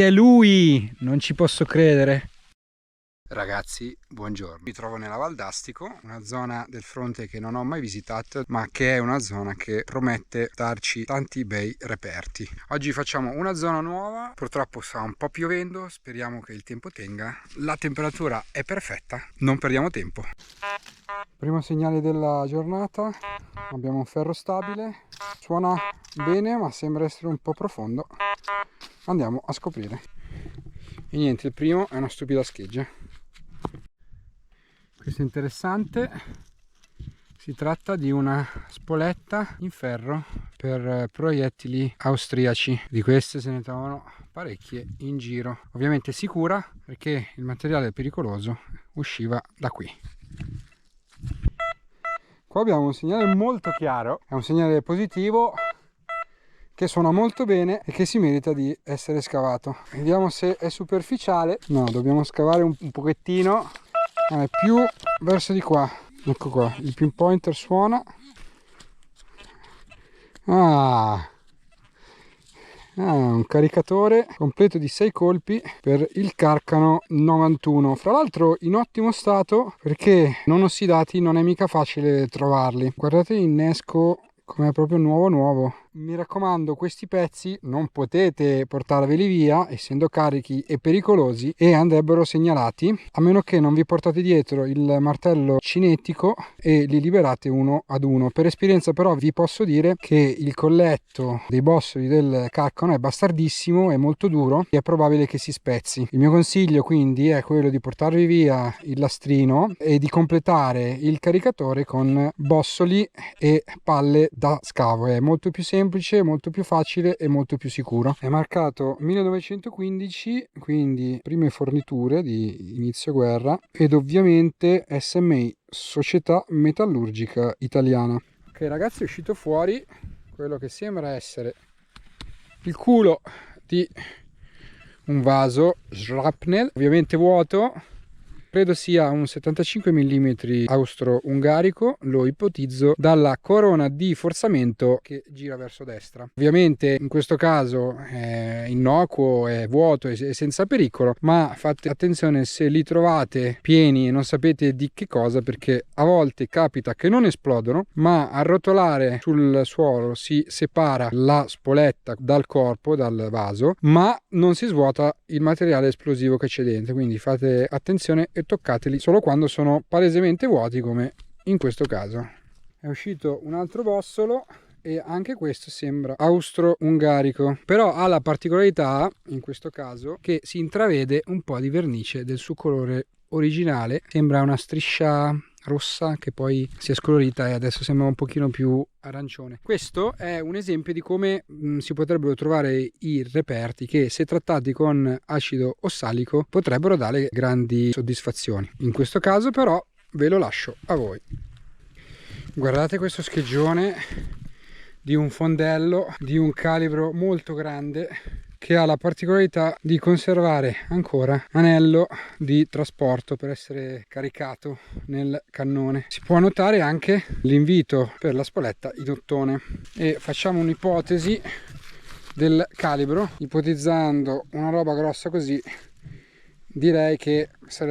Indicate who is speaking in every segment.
Speaker 1: È lui! Non ci posso credere. Ragazzi, buongiorno. Mi trovo nella Val d'Astico, una zona del fronte che non ho mai visitato, ma che è una zona che promette darci tanti bei reperti. Oggi facciamo una zona nuova, purtroppo sta un po' piovendo, speriamo che il tempo tenga. La temperatura è perfetta, non perdiamo tempo. Primo segnale della giornata, abbiamo un ferro stabile, suona bene ma sembra essere un po' profondo. Andiamo a scoprire. E niente, il primo è una stupida scheggia. Questo è interessante, si tratta di una spoletta in ferro per proiettili austriaci. Di queste se ne trovano parecchie in giro. Ovviamente sicura perché il materiale pericoloso usciva da qui. Qua abbiamo un segnale molto chiaro, è un segnale positivo che suona molto bene e che si merita di essere scavato. Vediamo se è superficiale. No, dobbiamo scavare un pochettino. È più verso di qua. Ecco qua, il pinpointer suona. Un caricatore completo di 6 colpi per il Carcano 91, fra l'altro in ottimo stato perché non ossidati, non è mica facile trovarli. Guardate l'innesco com'è, proprio nuovo. Mi raccomando, questi pezzi non potete portarveli via essendo carichi e pericolosi e andrebbero segnalati, a meno che non vi portate dietro il martello cinetico e li liberate uno ad uno. Per esperienza però vi posso dire che il colletto dei bossoli del Carcano è bastardissimo, è molto duro e è probabile che si spezzi. Il mio consiglio quindi è quello di portarvi via il lastrino e di completare il caricatore con bossoli e palle da scavo. È molto più semplice, molto più facile e molto più sicuro. È marcato 1915, quindi prime forniture di inizio guerra, ed ovviamente SMI, Società Metallurgica Italiana. Ok ragazzi, è uscito fuori quello che sembra essere il culo di un vaso shrapnel, ovviamente vuoto. Credo sia un 75 mm austro-ungarico, lo ipotizzo, dalla corona di forzamento che gira verso destra. Ovviamente in questo caso è innocuo, è vuoto e senza pericolo, ma fate attenzione se li trovate pieni e non sapete di che cosa, perché a volte capita che non esplodono, ma a rotolare sul suolo si separa la spoletta dal corpo, dal vaso, ma non si svuota il materiale esplosivo che c'è dentro, quindi fate attenzione e toccateli solo quando sono palesemente vuoti, come in questo caso. È uscito un altro bossolo e anche questo sembra austro-ungarico, però ha la particolarità in questo caso che si intravede un po' di vernice del suo colore originale, sembra una striscia rossa che poi si è scolorita e adesso sembra un pochino più arancione. Questo è un esempio di come si potrebbero trovare i reperti che, se trattati con acido ossalico, potrebbero dare grandi soddisfazioni. In questo caso però ve lo lascio a voi. Guardate questo scheggione di un fondello di un calibro molto grande che ha la particolarità di conservare ancora anello di trasporto per essere caricato nel cannone. Si può notare anche l'invito per la spoletta in ottone e facciamo un'ipotesi del calibro. Ipotizzando una roba grossa così, direi che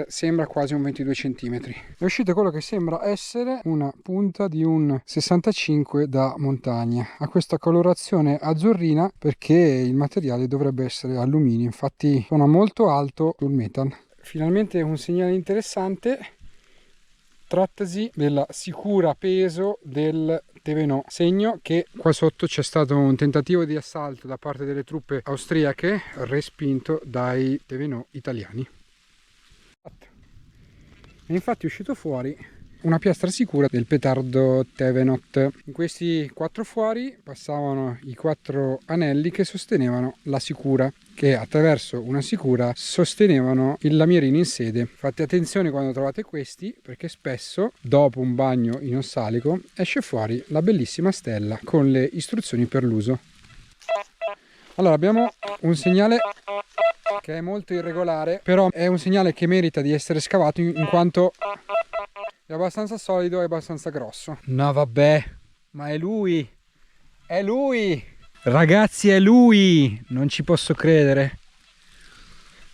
Speaker 1: sembra quasi un 22 cm. È uscito quello che sembra essere una punta di un 65 da montagna. Ha questa colorazione azzurrina perché il materiale dovrebbe essere alluminio, infatti suona molto alto sul metal. Finalmente un segnale interessante. Trattasi della sicura peso del Tevenò, segno che qua sotto c'è stato un tentativo di assalto da parte delle truppe austriache respinto dai Tevenò italiani. E infatti è uscito fuori una piastra sicura del petardo Tevenot. In questi 4 fuori passavano i 4 anelli che sostenevano la sicura, che attraverso una sicura sostenevano il lamierino in sede. Fate attenzione quando trovate questi, perché spesso dopo un bagno in ossalico esce fuori la bellissima stella con le istruzioni per l'uso. Allora abbiamo un segnale che è molto irregolare, però è un segnale che merita di essere scavato in quanto è abbastanza solido e abbastanza grosso. No vabbè, ma è lui! È lui! Ragazzi, è lui! Non ci posso credere.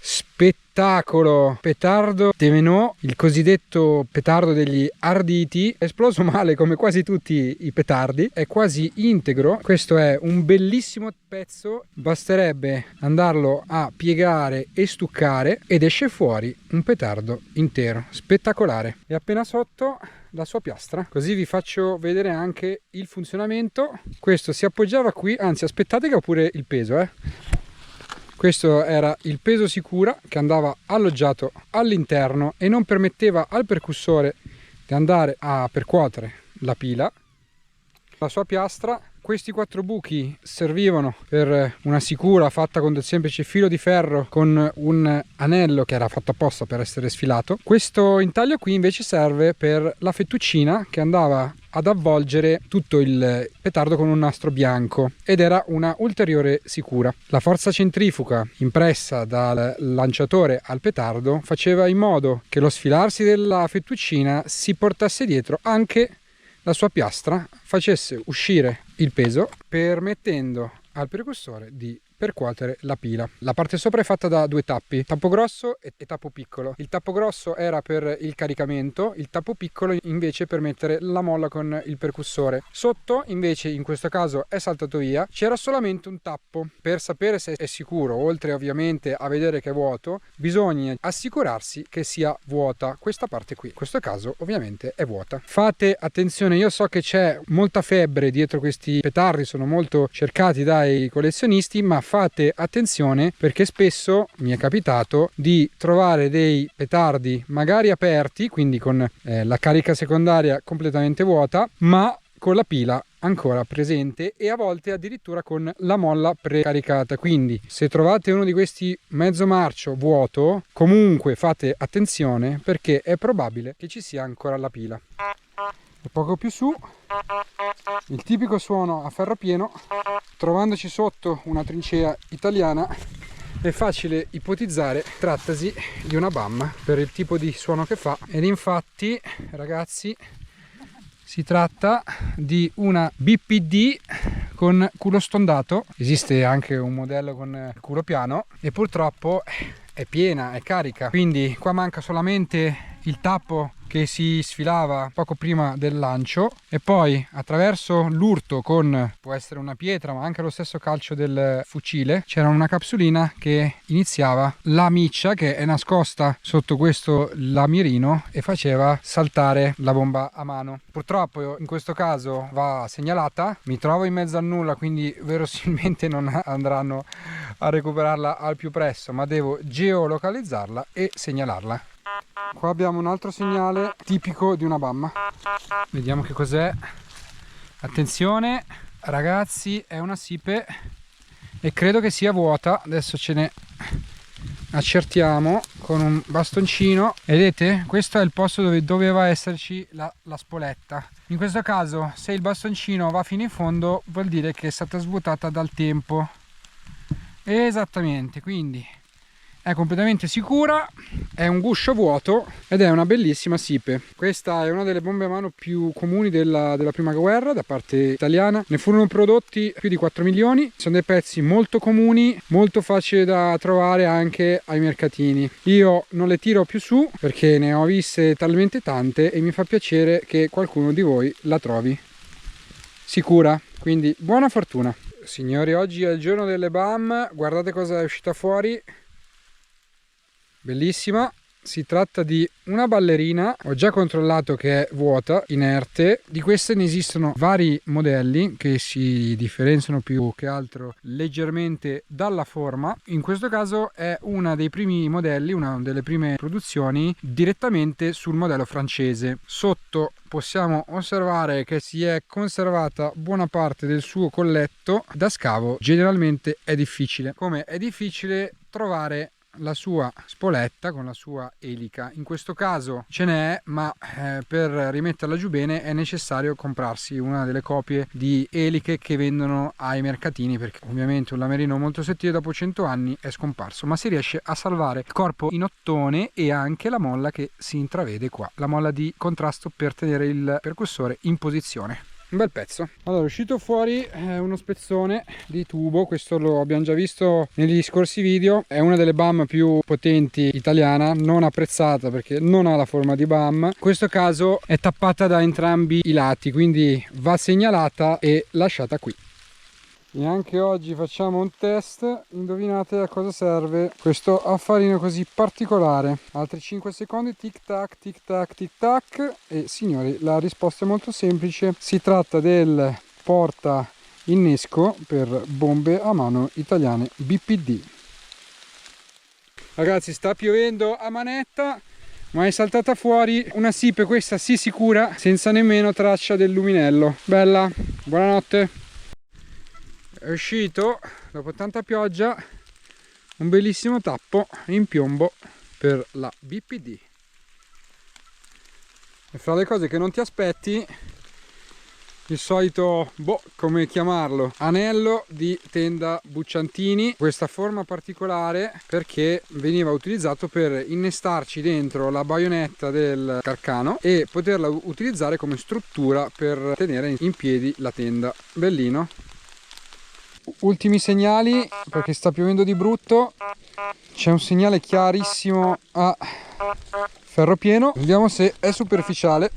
Speaker 1: spettacolo. Petardo de Menò, il cosiddetto petardo degli arditi, è esploso male come quasi tutti i petardi, è quasi integro. Questo è un bellissimo pezzo, basterebbe andarlo a piegare e stuccare ed esce fuori un petardo intero, spettacolare. E appena sotto la sua piastra, così vi faccio vedere anche il funzionamento. Questo si appoggiava qui, anzi aspettate che ho pure il peso, Questo era il peso sicura che andava alloggiato all'interno e non permetteva al percussore di andare a percuotere la pila. La sua piastra, questi 4 buchi servivano per una sicura fatta con del semplice filo di ferro con un anello che era fatto apposta per essere sfilato. Questo intaglio qui invece serve per la fettuccina che andava ad avvolgere tutto il petardo con un nastro bianco ed era una ulteriore sicura. La forza centrifuga impressa dal lanciatore al petardo faceva in modo che lo sfilarsi della fettuccina si portasse dietro anche la sua piastra, facesse uscire il peso, permettendo al percussore di percuotere la pila. La parte sopra è fatta da 2 tappi, tappo grosso e tappo piccolo. Il tappo grosso era per il caricamento, il tappo piccolo invece per mettere la molla con il percussore. Sotto invece in questo caso è saltato via, c'era solamente un tappo. Per sapere se è sicuro, oltre ovviamente a vedere che è vuoto, bisogna assicurarsi che sia vuota questa parte qui. In questo caso ovviamente è vuota. Fate attenzione, io so che c'è molta febbre dietro questi petardi, sono molto cercati dai collezionisti, ma fate attenzione perché spesso mi è capitato di trovare dei petardi magari aperti, quindi con la carica secondaria completamente vuota, ma con la pila ancora presente e a volte addirittura con la molla precaricata. Quindi se trovate uno di questi mezzo marcio vuoto, comunque fate attenzione perché è probabile che ci sia ancora la pila. E poco più su, il tipico suono a ferro pieno. Trovandoci sotto una trincea italiana è facile ipotizzare trattasi di una BAM per il tipo di suono che fa, ed infatti ragazzi si tratta di una BPD con culo stondato. Esiste anche un modello con culo piano e purtroppo è piena, è carica, quindi qua manca solamente il tappo che si sfilava poco prima del lancio e poi attraverso l'urto con, può essere una pietra ma anche lo stesso calcio del fucile, c'era una capsulina che iniziava la miccia che è nascosta sotto questo lamirino e faceva saltare la bomba a mano. Purtroppo in questo caso va segnalata, mi trovo in mezzo al nulla, quindi verosimilmente non andranno a recuperarla al più presto, ma devo geolocalizzarla e segnalarla. Qua abbiamo un altro segnale tipico di una BAM. Vediamo che cos'è. Attenzione ragazzi, è una sipe e credo che sia vuota. Adesso ce ne accertiamo con un bastoncino. Vedete? Questo è il posto dove doveva esserci la spoletta. In questo caso se il bastoncino va fino in fondo vuol dire che è stata svuotata dal tempo. Esattamente, quindi è completamente sicura, è un guscio vuoto ed è una bellissima sipe. Questa è una delle bombe a mano più comuni della prima guerra da parte italiana. Ne furono prodotti più di 4 milioni, sono dei pezzi molto comuni, molto facili da trovare anche ai mercatini. Io non le tiro più su perché ne ho viste talmente tante e mi fa piacere che qualcuno di voi la trovi sicura, quindi buona fortuna. Signori, oggi è il giorno delle BAM, guardate cosa è uscita fuori. Bellissima, si tratta di una ballerina, ho già controllato che è vuota, inerte. Di queste ne esistono vari modelli che si differenziano più che altro leggermente dalla forma. In questo caso è uno dei primi modelli, una delle prime produzioni direttamente sul modello francese. Sotto possiamo osservare che si è conservata buona parte del suo colletto. Da scavo generalmente è difficile, come è difficile trovare la sua spoletta con la sua elica. In questo caso ce n'è, ma per rimetterla giù bene è necessario comprarsi una delle copie di eliche che vendono ai mercatini, perché ovviamente un lamerino molto sottile dopo 100 anni è scomparso, ma si riesce a salvare il corpo in ottone e anche la molla che si intravede qua, la molla di contrasto per tenere il percussore in posizione. un bel pezzo. Allora è uscito fuori uno spezzone di tubo, questo lo abbiamo già visto negli scorsi video, è una delle BAM più potenti italiana, non apprezzata perché non ha la forma di BAM. In questo caso è tappata da entrambi i lati, quindi va segnalata e lasciata qui. E anche oggi facciamo un test. Indovinate a cosa serve questo affarino così particolare. Altri 5 secondi, tic tac tic tac tic tac. E signori, la risposta è molto semplice, si tratta del porta innesco per bombe a mano italiane BPD. Ragazzi, sta piovendo a manetta, ma è saltata fuori una sipe, questa sì sicura, senza nemmeno traccia del luminello. Bella, buonanotte. È uscito dopo tanta pioggia un bellissimo tappo in piombo per la BPD. E fra le cose che non ti aspetti, il solito, come chiamarlo, anello di tenda Bucciantini, questa forma particolare perché veniva utilizzato per innestarci dentro la baionetta del carcano e poterla utilizzare come struttura per tenere in piedi la tenda. Bellino. Ultimi segnali perché sta piovendo di brutto, c'è un segnale chiarissimo a ferro pieno, vediamo se è superficiale.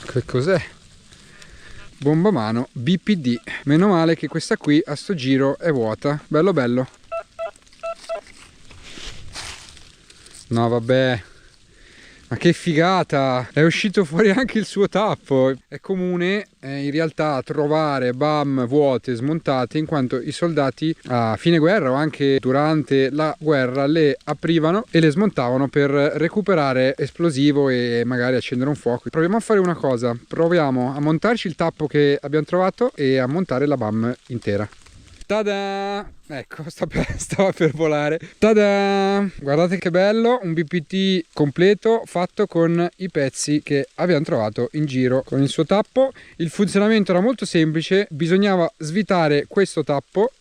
Speaker 1: Che cos'è? Bomba a mano BPD, meno male che questa qui a sto giro è vuota. Bello bello. No vabbè, ma che figata, è uscito fuori anche il suo tappo. È comune in realtà trovare BAM vuote, smontate, in quanto i soldati a fine guerra o anche durante la guerra le aprivano e le smontavano per recuperare esplosivo e magari accendere un fuoco. Proviamo a fare una cosa, proviamo a montarci il tappo che abbiamo trovato e a montare la BAM intera. Tada! Ecco, stava per volare. Tada! Guardate che bello, un BPD completo fatto con i pezzi che abbiamo trovato in giro con il suo tappo. Il funzionamento era molto semplice, bisognava svitare questo tappo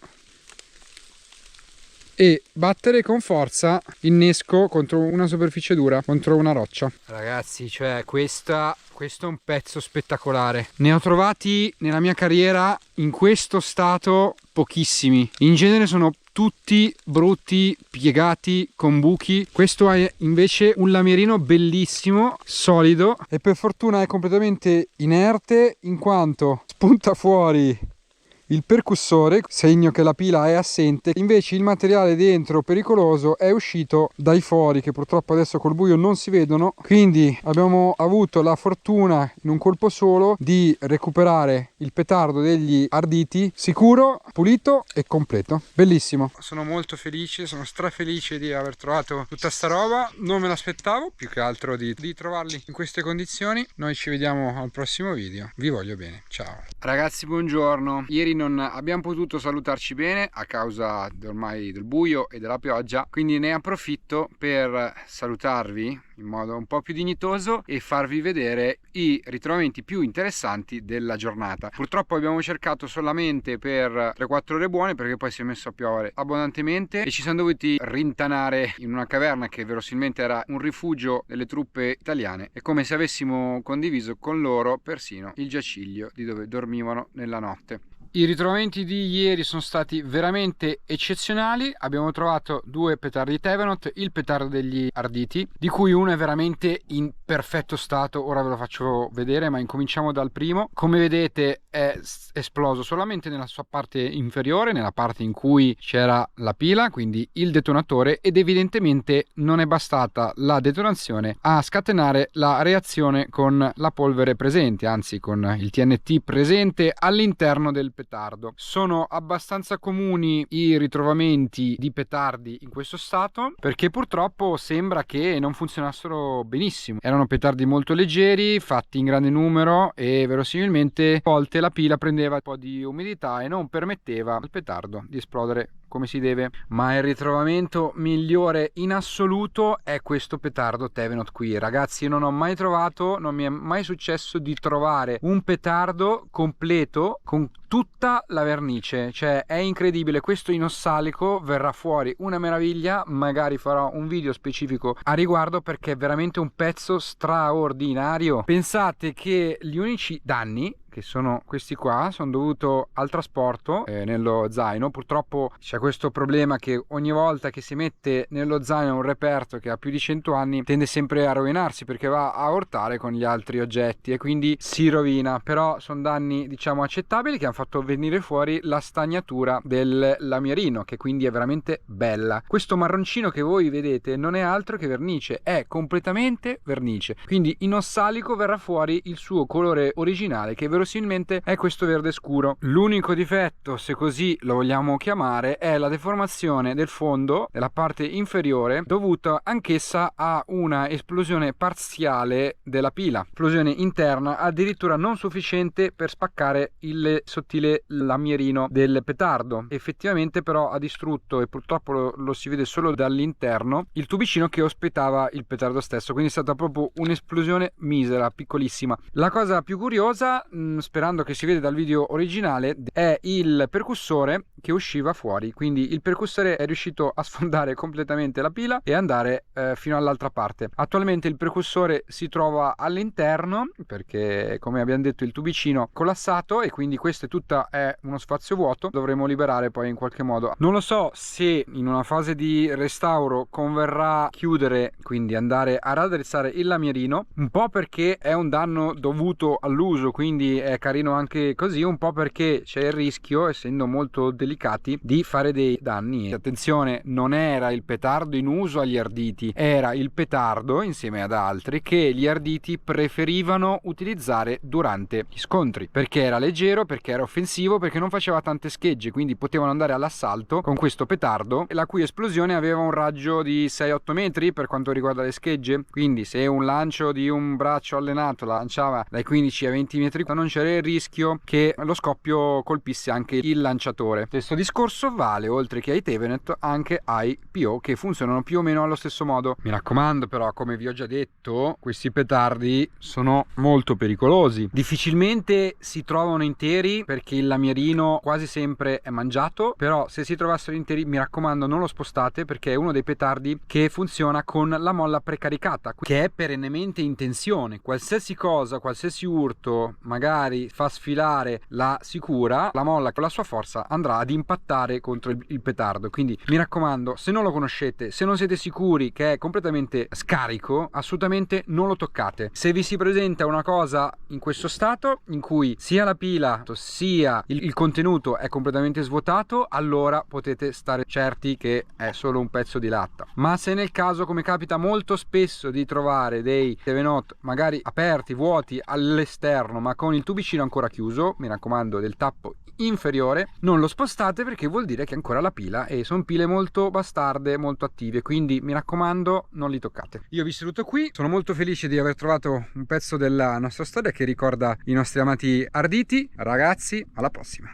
Speaker 1: e battere con forza innesco contro una superficie dura, contro una roccia. Ragazzi, cioè questo è un pezzo spettacolare. Ne ho trovati nella mia carriera in questo stato pochissimi. In genere sono tutti brutti, piegati, con buchi. Questo è invece un lamierino bellissimo, solido e per fortuna è completamente inerte in quanto spunta fuori il percussore, segno che la pila è assente. Invece il materiale dentro pericoloso è uscito dai fori che purtroppo adesso col buio non si vedono, quindi abbiamo avuto la fortuna in un colpo solo di recuperare il petardo degli arditi sicuro, pulito e completo. Bellissimo, sono molto felice, sono strafelice di aver trovato tutta sta roba, non me l'aspettavo, più che altro di trovarli in queste condizioni. Noi ci vediamo al prossimo video, vi voglio bene, ciao ragazzi, buongiorno. Ieri non abbiamo potuto salutarci bene a causa ormai del buio e della pioggia, quindi ne approfitto per salutarvi in modo un po' più dignitoso e farvi vedere i ritrovamenti più interessanti della giornata. Purtroppo abbiamo cercato solamente per 3-4 ore buone perché poi si è messo a piovere abbondantemente e ci siamo dovuti rintanare in una caverna che verosimilmente era un rifugio delle truppe italiane. È come se avessimo condiviso con loro persino il giaciglio di dove dormivano nella notte. I ritrovamenti di ieri sono stati veramente eccezionali. Abbiamo trovato 2 petardi Tevenot, il petardo degli arditi, di cui uno è veramente in perfetto stato, ora ve lo faccio vedere, ma incominciamo dal primo. Come vedete è esploso solamente nella sua parte inferiore, nella parte in cui c'era la pila, quindi il detonatore, ed evidentemente non è bastata la detonazione a scatenare la reazione con la polvere presente, anzi con il TNT presente all'interno del petardo. Sono abbastanza comuni i ritrovamenti di petardi in questo stato perché purtroppo sembra che non funzionassero benissimo. Erano petardi molto leggeri, fatti in grande numero e verosimilmente a volte la pila prendeva un po' di umidità e non permetteva al petardo di esplodere come si deve, ma il ritrovamento migliore in assoluto è questo petardo Thevenot qui. Ragazzi, io non ho mai trovato, non mi è mai successo di trovare un petardo completo con tutta la vernice, cioè è incredibile. Questo in ossalico verrà fuori una meraviglia, magari farò un video specifico a riguardo perché è veramente un pezzo straordinario. Pensate che gli unici danni, che sono questi qua, sono dovuto al trasporto nello zaino. Purtroppo c'è questo problema che ogni volta che si mette nello zaino un reperto che ha più di 100 anni tende sempre a rovinarsi perché va a urtare con gli altri oggetti e quindi si rovina. Però sono danni diciamo accettabili che hanno fatto venire fuori la stagnatura del lamierino, che quindi è veramente bella. Questo marroncino che voi vedete non è altro che vernice, è completamente vernice, quindi in ossalico verrà fuori il suo colore originale, che verosimilmente è questo verde scuro. L'unico difetto, se così lo vogliamo chiamare, è la deformazione del fondo della parte inferiore, dovuta anch'essa a una esplosione parziale della pila, esplosione interna addirittura non sufficiente per spaccare il sottile lamierino del petardo. Effettivamente però ha distrutto, e purtroppo lo si vede solo dall'interno, il tubicino che ospitava il petardo stesso, quindi è stata proprio un'esplosione misera, piccolissima. La cosa più curiosa, sperando che si vede dal video originale, è il percussore che usciva fuori. Quindi il percussore è riuscito a sfondare completamente la pila e andare fino all'altra parte. Attualmente il percussore si trova all'interno perché, come abbiamo detto, il tubicino è collassato e quindi questo è uno spazio vuoto. Dovremo liberare poi in qualche modo. Non lo so se in una fase di restauro converrà chiudere, quindi andare a raddrizzare il lamierino, un po' perché è un danno dovuto all'uso, quindi è carino anche così, un po' perché c'è il rischio, essendo molto delicati, di fare dei danni. Attenzione, non era il petardo in uso agli arditi, era il petardo insieme ad altri che gli arditi preferivano utilizzare durante gli scontri, perché era leggero, perché era offensivo, perché non faceva tante schegge, quindi potevano andare all'assalto con questo petardo, la cui esplosione aveva un raggio di 6-8 metri per quanto riguarda le schegge. Quindi se un lancio di un braccio allenato lanciava dai 15 ai 20 metri, non c'era il rischio che lo scoppio colpisse anche il lanciatore. Questo discorso vale, oltre che ai Thevenot, anche ai PO, che funzionano più o meno allo stesso modo. Mi raccomando però, come vi ho già detto, questi petardi sono molto pericolosi, difficilmente si trovano interi perché il lamierino quasi sempre è mangiato. Però se si trovassero interi, mi raccomando, non lo spostate, perché è uno dei petardi che funziona con la molla precaricata, che è perennemente in tensione. Qualsiasi cosa, qualsiasi urto magari fa sfilare la sicura, la molla con la sua forza andrà ad impattare contro il petardo. Quindi mi raccomando, se non lo conoscete, se non siete sicuri che è completamente scarico, assolutamente non lo toccate. Se vi si presenta una cosa in questo stato, in cui sia la pila sia il contenuto è completamente svuotato, allora potete stare certi che è solo un pezzo di latta. Ma se nel caso, come capita molto spesso, di trovare dei Thevenot magari aperti, vuoti all'esterno ma con il tubicino ancora chiuso, mi raccomando, del tappo inferiore, non lo spostate, perché vuol dire che è ancora la pila e sono pile molto bastarde, molto attive, quindi mi raccomando, non li toccate. Io vi saluto qui, sono molto felice di aver trovato un pezzo della nostra storia che ricorda i nostri amati arditi. Ragazzi, alla prossima.